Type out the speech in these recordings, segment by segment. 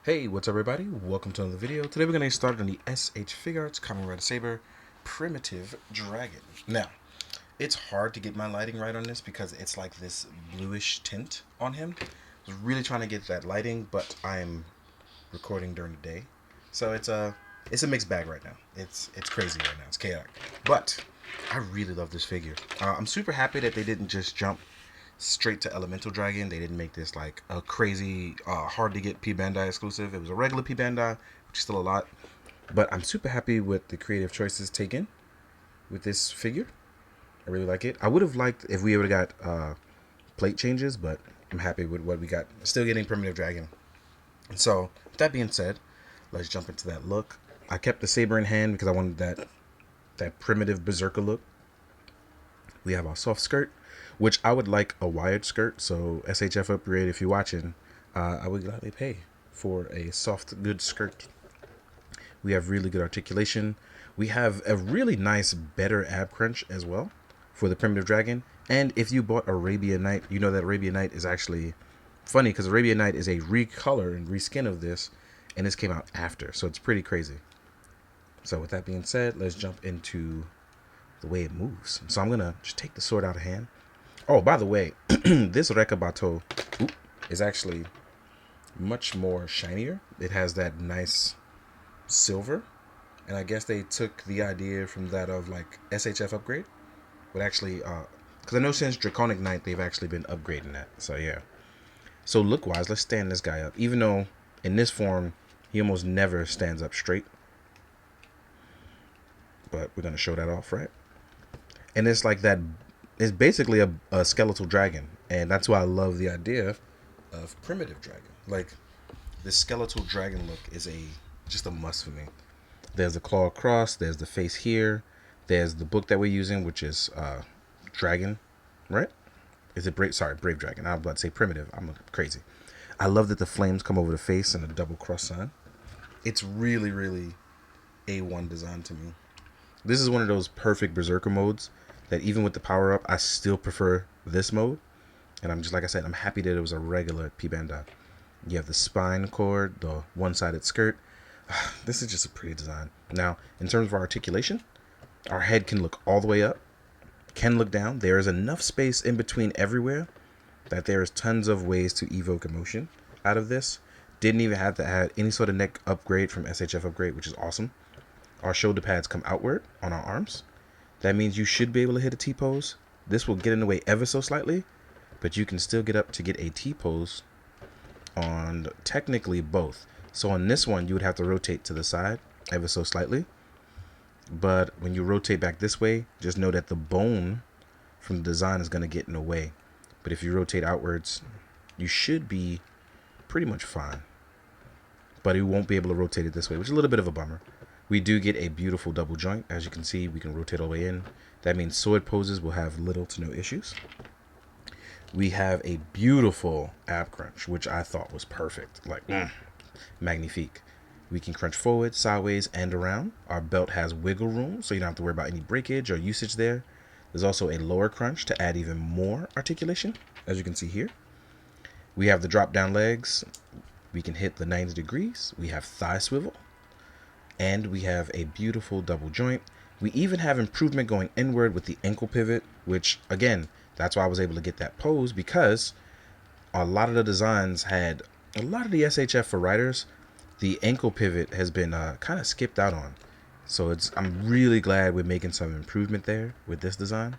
Hey, what's up everybody? Welcome to another video. Today we're going to get started on the SH Figuarts Kamen Saber Primitive Dragon. Now, it's hard to get my lighting right on this because it's like this bluish tint on him. I was really trying to get that lighting, but I'm recording during the day. So it's a mixed bag right now. It's crazy right now. It's chaotic. But I really love this figure. I'm super happy that they didn't just jump straight to Elemental Dragon. They didn't make this like a crazy hard to get P Bandai exclusive. It was a regular P Bandai, which is still a lot. But I'm super happy with the creative choices taken with this figure. I really like it. I would have liked if we would have got plate changes, but I'm happy with what we got. Still getting Primitive Dragon. So with that being said, let's jump into that look. I kept the saber in hand because I wanted that primitive berserker look. We have our soft skirt, which I would like a wired skirt. So SHF upgrade, if you're watching, I would gladly pay for a soft, good skirt. We have really good articulation. We have a really nice, better ab crunch as well for the primitive dragon. And if you bought Arabian Night, you know that Arabian Night is actually funny because Arabian Night is a recolor and reskin of this, and this came out after, so it's pretty crazy. So with that being said, let's jump into the way it moves. So I'm gonna just take the sword out of hand. Oh, by the way, this Rekka Bateau is actually much more shinier. It has that nice silver, and I guess they took the idea from that of like SHF upgrade, but actually, because I know since Draconic Knight they've actually been upgrading that. So yeah. So look wise, let's stand this guy up. Even though in this form he almost never stands up straight, but we're gonna show that off, right? And it's like that. It's basically a skeletal dragon, and that's why I love the idea of primitive dragon. Like this skeletal dragon look is just a must for me. There's the claw across. There's the face here. There's the book that we're using, which is dragon, right? Is it brave? Sorry, brave dragon. I'm about to say primitive. I'm crazy. I love that the flames come over the face and a double cross sign. It's really, really A1 design to me. This is one of those perfect berserker modes that even with the power up, I still prefer this mode. And I'm just, like I said, I'm happy that it was a regular P Bandai. You have the spine cord, the one-sided skirt. This is just a pretty design. Now, in terms of our articulation, our head can look all the way up, can look down. There is enough space in between everywhere that there is tons of ways to evoke emotion out of this. Didn't even have to add any sort of neck upgrade from SHF upgrade, which is awesome. Our shoulder pads come outward on our arms. That means you should be able to hit a T-pose. This will get in the way ever so slightly, but you can still get up to get a T-pose on technically both. So on this one, you would have to rotate to the side ever so slightly. But when you rotate back this way, just know that the bone from the design is going to get in the way. But if you rotate outwards, you should be pretty much fine. But you won't be able to rotate it this way, which is a little bit of a bummer. We do get a beautiful double joint. As you can see, we can rotate all the way in. That means sword poses will have little to no issues. We have a beautiful ab crunch, which I thought was perfect. Like, magnifique. We can crunch forward, sideways, and around. Our belt has wiggle room, so you don't have to worry about any breakage or usage there. There's also a lower crunch to add even more articulation, as you can see here. We have the drop down legs. We can hit the 90 degrees. We have thigh swivel. And we have a beautiful double joint. We even have improvement going inward with the ankle pivot, which, again, that's why I was able to get that pose, because a lot of the designs had, a lot of the SHF for riders, the ankle pivot has been kind of skipped out on. So I'm really glad we're making some improvement there with this design.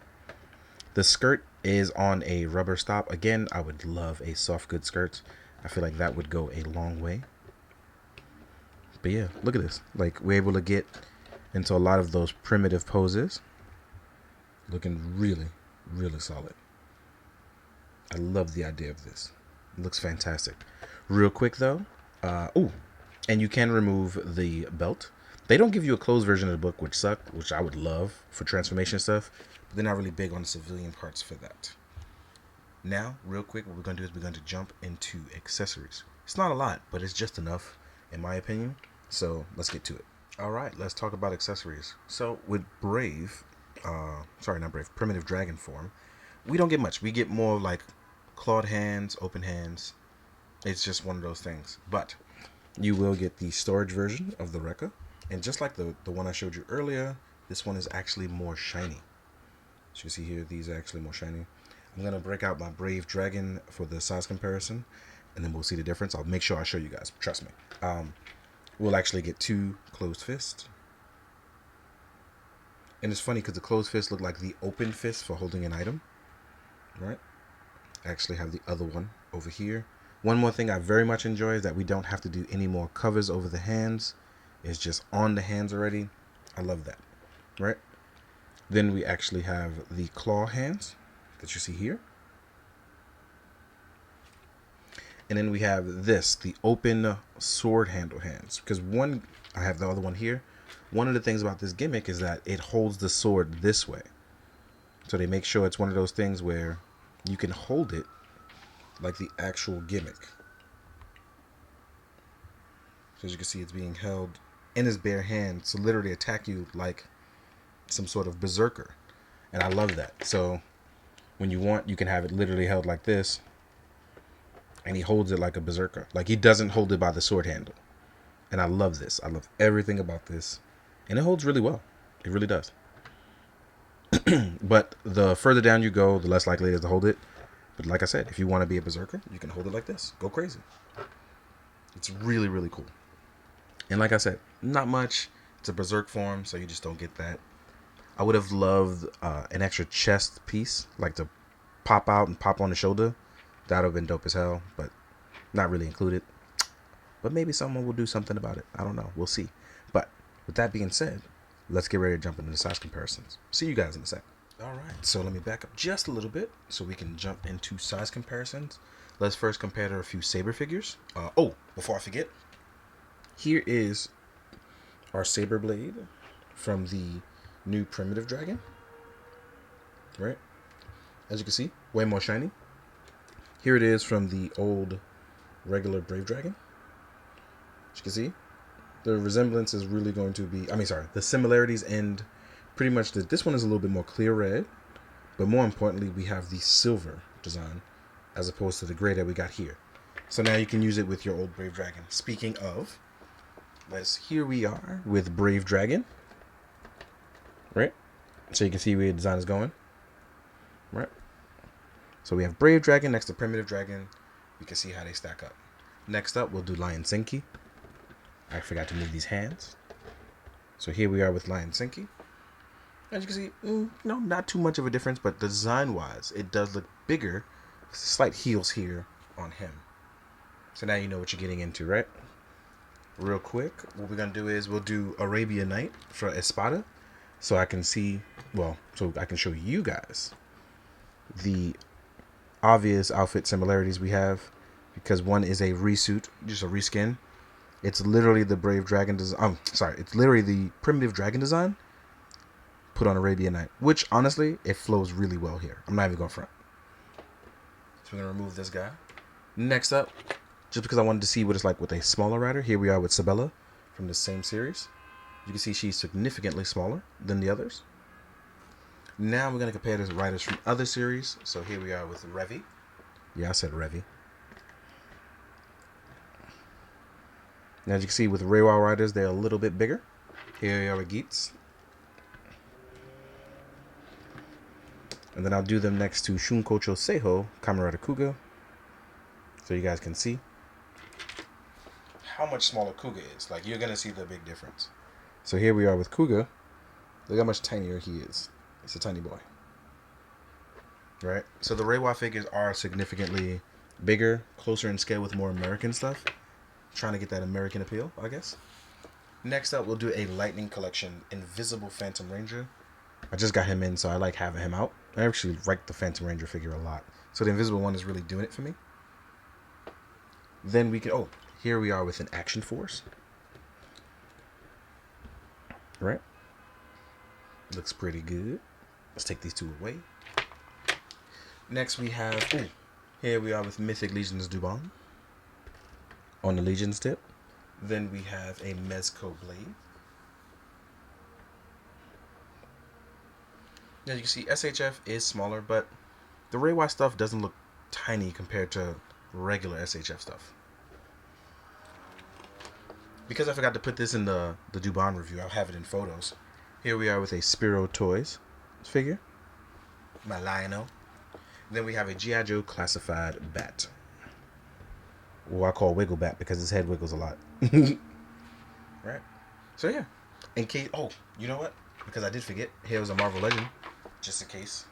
The skirt is on a rubber stop. Again, I would love a soft good skirt. I feel like that would go a long way. But yeah, look at this. Like, we're able to get into a lot of those primitive poses. Looking really, really solid. I love the idea of this. It looks fantastic. Real quick though, and you can remove the belt. They don't give you a closed version of the book, which I would love for transformation stuff, but they're not really big on the civilian parts for that. Now, real quick, what we're going to do is we're going to jump into accessories. It's not a lot, but it's just enough, in my opinion. So let's get to it. All right, let's talk about accessories. So with primitive dragon form, we don't get much. We get more like clawed hands, open hands. It's just one of those things. But You will get the storage version of the Rekka. And just like the one I showed you earlier, this one is actually more shiny. As you can see here, these are actually more shiny. I'm going to break out my Brave Dragon for the size comparison, and then we'll see the difference. I'll make sure I show you guys. Trust me. We'll actually get 2 closed fists. And it's funny because the closed fist look like the open fist for holding an item. Right? I actually have the other one over here. One more thing I very much enjoy is that we don't have to do any more covers over the hands. It's just on the hands already. I love that. Right? Then we actually have the claw hands that you see here. And then we have this, the open sword handle hands. Because one, I have the other one here. One of the things about this gimmick is that it holds the sword this way. So they make sure it's one of those things where you can hold it like the actual gimmick. So as you can see, it's being held in his bare hand to literally attack you like some sort of berserker. And I love that. So when you want, you can have it literally held like this. And he holds it like a berserker. Like he doesn't hold it by the sword handle. And I love this. I love everything about this. And it holds really well. It really does. But the further down you go, the less likely it is to hold it. But like I said, if you want to be a berserker, you can hold it like this. Go crazy. It's really, really cool. And like I said, not much. It's a berserk form, so you just don't get that. I would have loved an extra chest piece, like to pop out and pop on the shoulder. That would have been dope as hell, but not really included. But maybe someone will do something about it. I don't know. We'll see. But with that being said, let's get ready to jump into the size comparisons. See you guys in a sec. All right, so let me back up just a little bit so we can jump into size comparisons. Let's first compare to a few Saber figures. Before I forget, here is our Saber blade from the new Primitive Dragon. Right? As you can see, way more shiny. Here it is from the old regular Brave Dragon. As you can see, the resemblance is really going to be, the similarities end pretty much this one is a little bit more clear red, but more importantly, we have the silver design as opposed to the gray that we got here. So now you can use it with your old Brave Dragon. Speaking of, here we are with Brave Dragon, right? So you can see where the design is going, right? So we have Brave Dragon next to Primitive Dragon. We can see how they stack up. Next up, we'll do Lion Senki. I forgot to move these hands. So here we are with Lion Senki. As you can see, not too much of a difference, but design-wise, it does look bigger. Slight heels here on him. So now you know what you're getting into, right? Real quick, what we're going to do is we'll do Arabia Night for Espada. So I can see, so I can show you guys the obvious outfit similarities we have. Because one is a resuit, just a reskin. It's literally the Brave Dragon design. It's literally the Primitive Dragon design put on Arabian Night, which honestly, it flows really well here. I'm not even going front. So we're going to remove this guy. Next up, just because I wanted to see what it's like with a smaller rider, here we are with Sabella from the same series. You can see she's significantly smaller than the others. Now we're going to compare the riders from other series. So here we are with Revi. Yeah, I said Revi. Now, as you can see, with Reiwa riders, they're a little bit bigger. Here we are with Geats. And then I'll do them next to Shunkocho Seiho, Kamen Kuga. So you guys can see how much smaller Kuga is. Like, you're going to see the big difference. So here we are with Kuga. Look how much tinier he is. It's a tiny boy. Right? So the Reiwa figures are significantly bigger, closer in scale with more American stuff. Trying to get that American appeal, I guess. Next up, we'll do a Lightning Collection Invisible Phantom Ranger. I just got him in, so I like having him out. I actually like the Phantom Ranger figure a lot. So the Invisible one is really doing it for me. Then we can... here we are with an Action Force. Right? Looks pretty good. Let's take these two away. Next we have... here we are with Mythic Legions Dubon. On the Legion's tip. Then we have a Mezco Blade. Now you can see SHF is smaller, but the Reiwa stuff doesn't look tiny compared to regular SHF stuff. because I forgot to put this in the Dubon review, I'll have it in photos. Here we are with a Spiro Toys figure, my Lionel. Then we have a G.I. Joe classified bat. Well, I call Wiggle Bat because his head wiggles a lot. Right. So yeah. In case, oh, you know what? Because I did forget. Here was a Marvel Legend, just in case.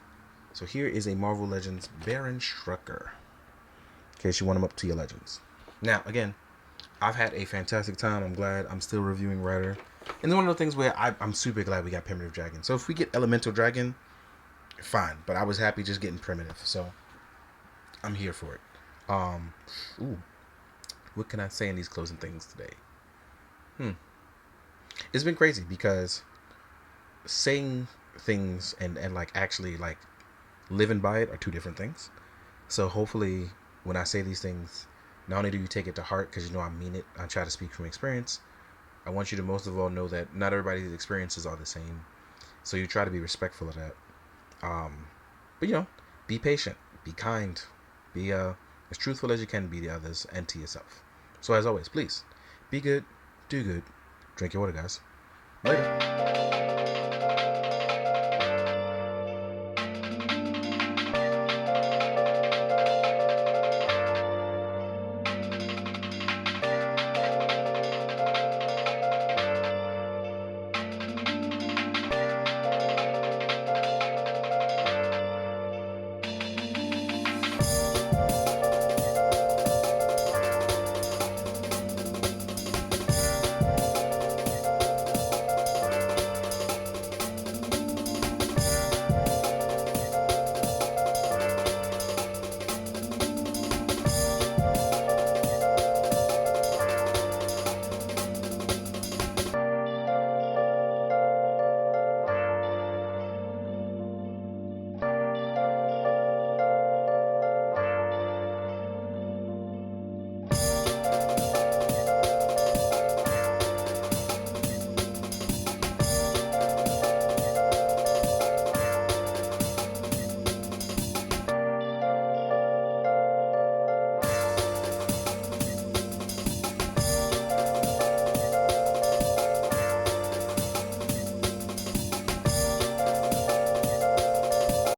So here is a Marvel Legends Baron Strucker. In case you want them up to your Legends. Now, again, I've had a fantastic time. I'm glad I'm still reviewing Rider. And it's one of the things where I'm super glad we got Primitive Dragon. So if we get Elemental Dragon, fine. But I was happy just getting Primitive. So I'm here for it. Ooh. What can I say in these closing things today? It's been crazy because saying things and like actually like living by it are two different things. So hopefully when I say these things, not only do you take it to heart because you know I mean it, I try to speak from experience. I want you to most of all know that not everybody's experiences are the same. So you try to be respectful of that. But you know, be patient, be kind, be as truthful as you can be to others and to yourself. So as always, please be good, do good, drink your water, guys. Later.